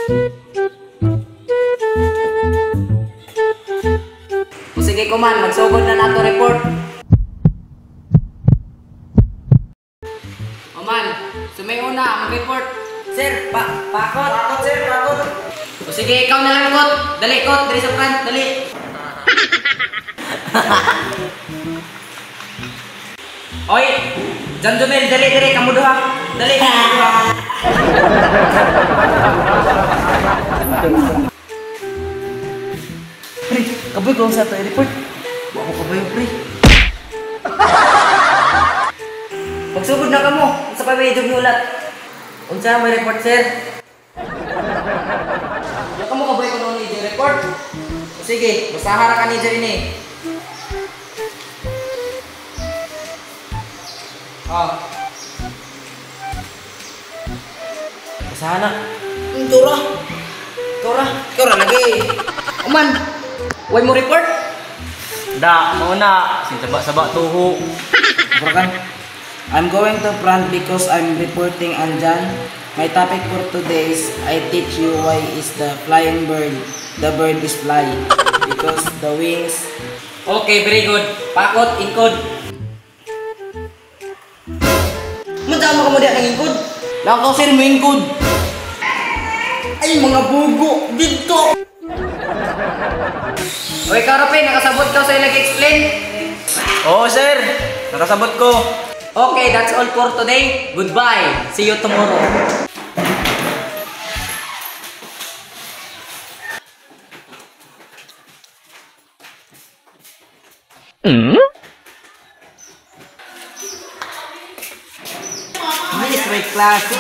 O sige kuman, magsugod na nato report. O man, sumay una, mag-report. Sir, pakot. Pakot sir, pakot. O sige, ikaw na lang kot. Dali kot, dali sa front, dali. Oy, John Jomel, dali, kamu duha. Dali, kamu duha. Pre, kaboy ko sa to report. Ako kaboy, pre. Pagsugod na kamo, sa pamedyo ulat. Unsa may report, sir? Ya kamu kaboy ko noon ni report. Sige, basahan ra ka ni ini. Ah. Sana. Tora lagi. Aman. Way mo report? Da, mauna. Saba-saba tuho. Kan? I'm going to front because I'm reporting Anjan. My topic for today is I teach you why is the flying bird. The bird is fly because the wings. Okay, very good. Pakot, ingkod. Madama ka mo diyan ng ingkod. Lakaw sir mo ingkod. Ay, mga bugo dito. Oy, Karope, nakasabot ka sa ilang explain? Oo, sir. Nakasabot ko. Okay, that's all for today. Goodbye. See you tomorrow. Yes, may klase.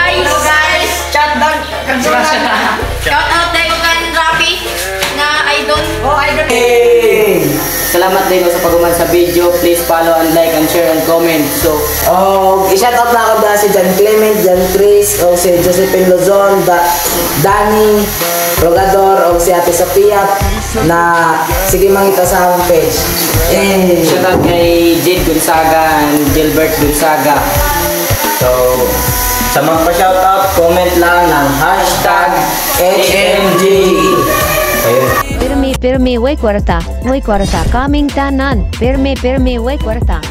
Hello guys! Chat down. Shout out tayo kan Rafi na idol. Oh, idol. Hey! Salamat din sa pagkuman sa video. Please follow and like and share and comment. So, I-shoutout na ako dahil si John Clement, John Chris, o si Josephine Lozon, Danny, Rogador, o si Ate Sophia na sige mangita sa aming page. shoutout kay Jade Gonzaga and Gilbert Gonzaga. So, sa mga pa-shoutout, comment lang ng hashtag HMG. Ayun. Pirmi, way kwarta, coming tanan. Pirmi, way kwarta.